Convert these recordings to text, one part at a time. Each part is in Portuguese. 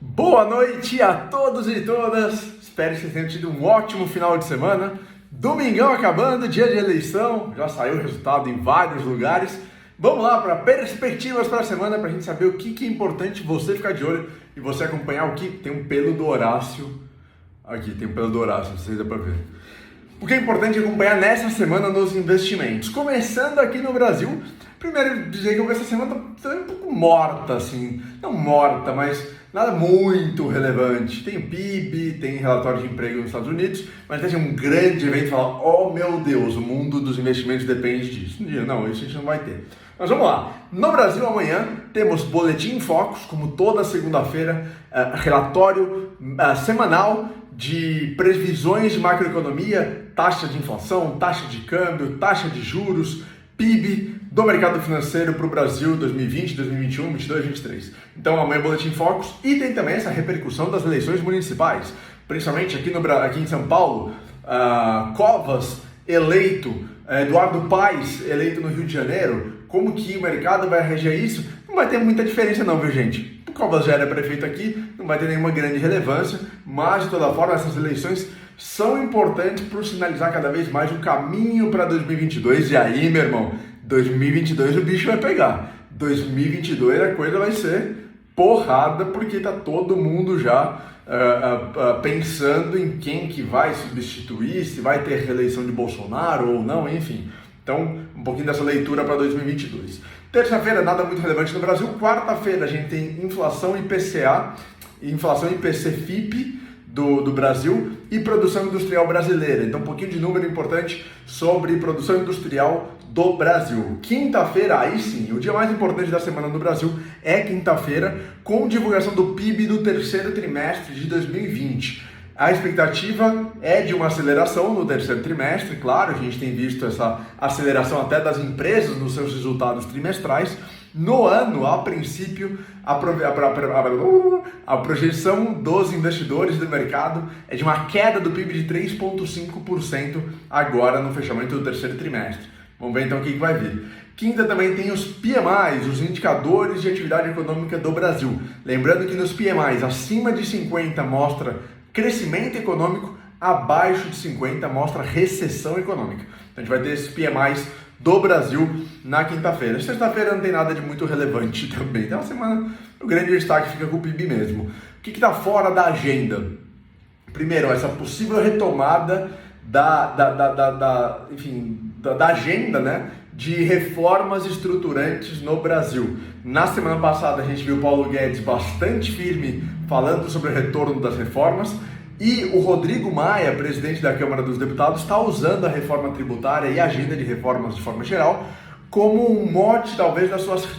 Boa noite a todos e todas, espero que vocês tenham tido um ótimo final de semana. Domingão acabando, dia de eleição, já saiu o resultado em vários lugares. Vamos lá para perspectivas para a semana, para a gente saber o que é importante você ficar de olho e você acompanhar o que tem um pelo do Horácio. Aqui tem um pelo do Horácio, não sei se dá para ver. O que é importante acompanhar nessa semana nos investimentos. Começando aqui no Brasil, primeiro dizer que essa semana está um pouco morta, assim, não morta, mas nada muito relevante. Tem PIB, tem relatório de emprego nos Estados Unidos, mas tem um grande evento e falar, oh meu Deus, o mundo dos investimentos depende disso. Não, isso a gente não vai ter. Mas vamos lá. No Brasil amanhã temos Boletim Focus, como toda segunda-feira, relatório semanal de previsões de macroeconomia, taxa de inflação, taxa de câmbio, taxa de juros, PIB do mercado financeiro para o Brasil 2020, 2021, 2022, 2023. Então amanhã Boletim Focus e tem também essa repercussão das eleições municipais, principalmente aqui em São Paulo, Covas eleito, Eduardo Paes eleito no Rio de Janeiro. Como que o mercado vai reger isso? Não vai ter muita diferença não, viu gente? O Covas já era prefeito aqui, não vai ter nenhuma grande relevância, mas de toda forma essas eleições são importantes para sinalizar cada vez mais o caminho para 2022. E aí, meu irmão, 2022 o bicho vai pegar. 2022 a coisa vai ser porrada, porque tá todo mundo já pensando em quem que vai substituir, se vai ter reeleição de Bolsonaro ou não, enfim. Então, um pouquinho dessa leitura para 2022. Terça-feira, nada muito relevante no Brasil. Quarta-feira, a gente tem inflação IPCA, inflação IPC-FIP do Brasil e produção industrial brasileira. Então, um pouquinho de número importante sobre produção industrial do Brasil. Quinta-feira, aí sim, o dia mais importante da semana no Brasil é quinta-feira, com divulgação do PIB do terceiro trimestre de 2020. A expectativa é de uma aceleração no terceiro trimestre, claro, a gente tem visto essa aceleração até das empresas nos seus resultados trimestrais. No ano, a princípio, a projeção dos investidores do mercado é de uma queda do PIB de 3,5% agora no fechamento do terceiro trimestre. Vamos ver então o que vai vir. Quinta também tem os PMIs, os indicadores de atividade econômica do Brasil. Lembrando que nos PMIs acima de 50 mostra crescimento econômico, abaixo de 50 mostra recessão econômica. Então a gente vai ter esses PMIs do Brasil na quinta-feira. Sexta-feira não tem nada de muito relevante também. Então a semana, o grande destaque fica com o PIB mesmo. O que está fora da agenda? Primeiro, essa possível retomada da agenda, né, de reformas estruturantes no Brasil. Na semana passada a gente viu o Paulo Guedes bastante firme falando sobre o retorno das reformas e o Rodrigo Maia, presidente da Câmara dos Deputados, está usando a reforma tributária e a agenda de reformas de forma geral como um mote, talvez,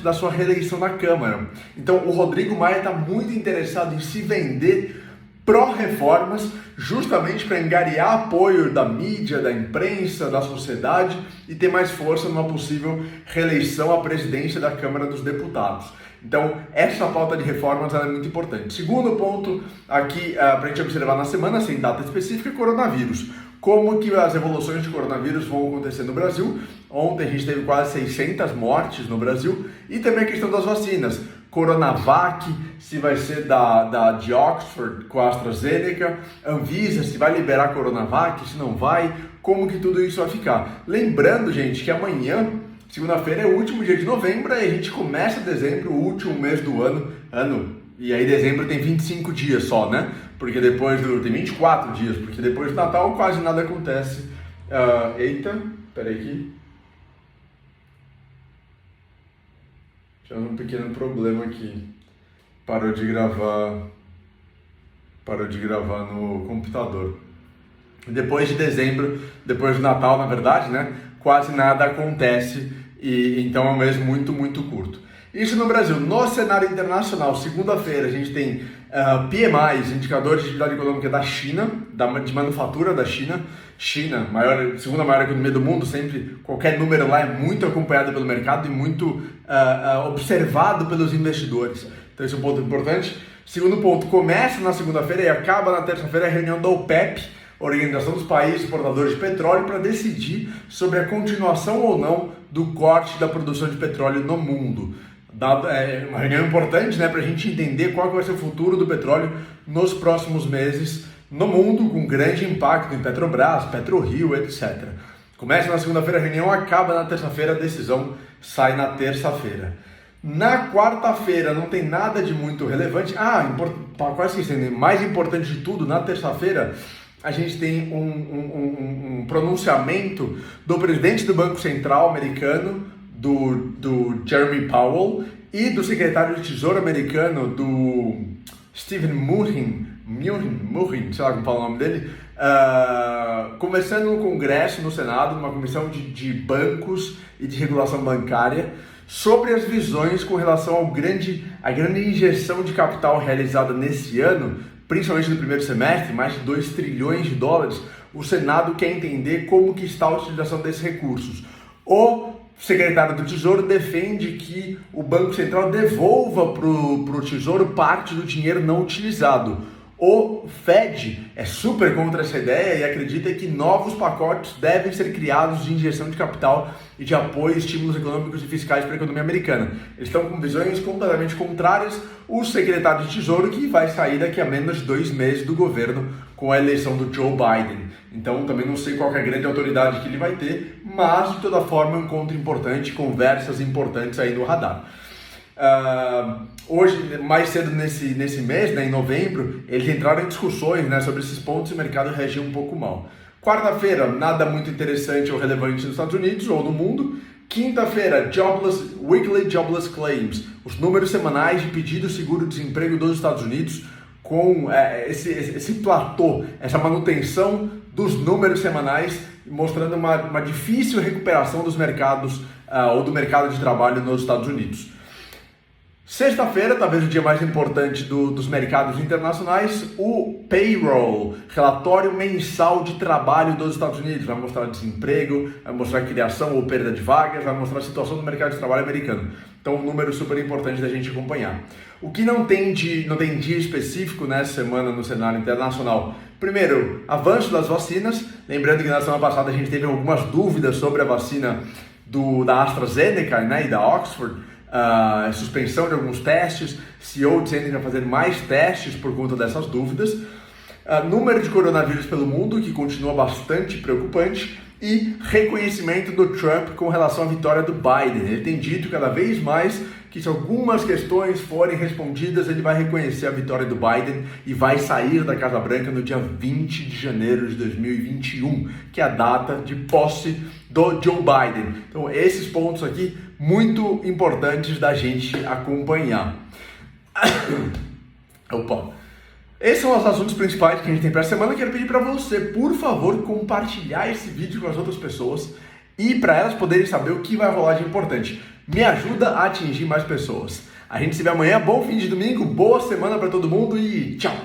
da sua reeleição na Câmara. Então, o Rodrigo Maia está muito interessado em se vender pró-reformas, justamente para angariar apoio da mídia, da imprensa, da sociedade e ter mais força numa possível reeleição à presidência da Câmara dos Deputados. Então, essa pauta de reformas é muito importante. Segundo ponto aqui para a gente observar na semana, sem data específica, é coronavírus. Como que as evoluções de coronavírus vão acontecer no Brasil? Ontem a gente teve quase 600 mortes no Brasil e também a questão das vacinas. Coronavac, se vai ser de Oxford com a AstraZeneca, Anvisa, se vai liberar Coronavac, se não vai, como que tudo isso vai ficar. Lembrando, gente, que amanhã, segunda-feira, é o último dia de novembro e a gente começa dezembro, o último mês do ano, e aí dezembro tem 25 dias só, né? Porque tem 24 dias, porque depois do Natal quase nada acontece. Eita, peraí aqui. Tivemos um pequeno problema aqui. Parou de gravar no computador. Depois de dezembro, depois do Natal, na verdade, né? Quase nada acontece e então é um mês muito, muito curto. Isso no Brasil. No cenário internacional, segunda-feira, a gente tem PMIs, indicadores de atividade econômica da China, de manufatura da China. China, segunda maior economia do mundo, sempre qualquer número lá é muito acompanhado pelo mercado e muito observado pelos investidores. Então esse é um ponto importante. Segundo ponto, começa na segunda-feira e acaba na terça-feira a reunião da OPEP, Organização dos Países Exportadores de Petróleo, para decidir sobre a continuação ou não do corte da produção de petróleo no mundo. uma reunião importante, né, para a gente entender qual que vai ser o futuro do petróleo nos próximos meses no mundo, com grande impacto em Petrobras, PetroRio, etc. Começa na segunda-feira a reunião, acaba na terça-feira, a decisão sai na terça-feira. Na quarta-feira não tem nada de muito relevante. Quase esquecendo, mais importante de tudo, na terça-feira a gente tem um pronunciamento do presidente do Banco Central americano, do Jeremy Powell, e do secretário de Tesouro americano, do Steven Mnuchin, sei lá como fala o nome dele, conversando no Congresso, no Senado, numa comissão de bancos e de regulação bancária, sobre as visões com relação à grande injeção de capital realizada nesse ano, principalmente no primeiro semestre, mais de 2 trilhões de dólares. O Senado quer entender como que está a utilização desses recursos. O secretário do Tesouro defende que o Banco Central devolva para o Tesouro parte do dinheiro não utilizado. O Fed é super contra essa ideia e acredita que novos pacotes devem ser criados de injeção de capital e de apoio, estímulos econômicos e fiscais para a economia americana. Eles estão com visões completamente contrárias. O secretário de Tesouro, que vai sair daqui a menos de 2 meses do governo com a eleição do Joe Biden. Então também não sei qual é a grande autoridade que ele vai ter, mas de toda forma é um encontro importante, conversas importantes aí no radar. Hoje, mais cedo nesse mês, né, em novembro, eles entraram em discussões, né, sobre esses pontos e o mercado reagiu um pouco mal. Quarta-feira, nada muito interessante ou relevante nos Estados Unidos ou no mundo. Quinta-feira, Weekly Jobless Claims, os números semanais de pedido de seguro-desemprego dos Estados Unidos, com esse platô, essa manutenção dos números semanais, mostrando uma difícil recuperação dos mercados ou do mercado de trabalho nos Estados Unidos. Sexta-feira, talvez o dia mais importante dos mercados internacionais, o payroll, relatório mensal de trabalho dos Estados Unidos. Vai mostrar desemprego, vai mostrar criação ou perda de vagas, vai mostrar a situação do mercado de trabalho americano. Então, um número super importante da gente acompanhar. O que não tem dia específico nessa semana no cenário internacional? Primeiro, avanço das vacinas. Lembrando que na semana passada a gente teve algumas dúvidas sobre a vacina da AstraZeneca, né, e da Oxford. Suspensão de alguns testes, CEO dizendo que vai fazer mais testes por conta dessas dúvidas, número de coronavírus pelo mundo, que continua bastante preocupante, e reconhecimento do Trump com relação à vitória do Biden. Ele tem dito cada vez mais que se algumas questões forem respondidas, ele vai reconhecer a vitória do Biden e vai sair da Casa Branca no dia 20 de janeiro de 2021, que é a data de posse do Joe Biden. Então, esses pontos aqui, muito importantes da gente acompanhar. Opa! Esses são os assuntos principais que a gente tem para essa semana. Quero pedir para você, por favor, compartilhar esse vídeo com as outras pessoas e para elas poderem saber o que vai rolar de importante. Me ajuda a atingir mais pessoas. A gente se vê amanhã. Bom fim de domingo, boa semana para todo mundo e tchau!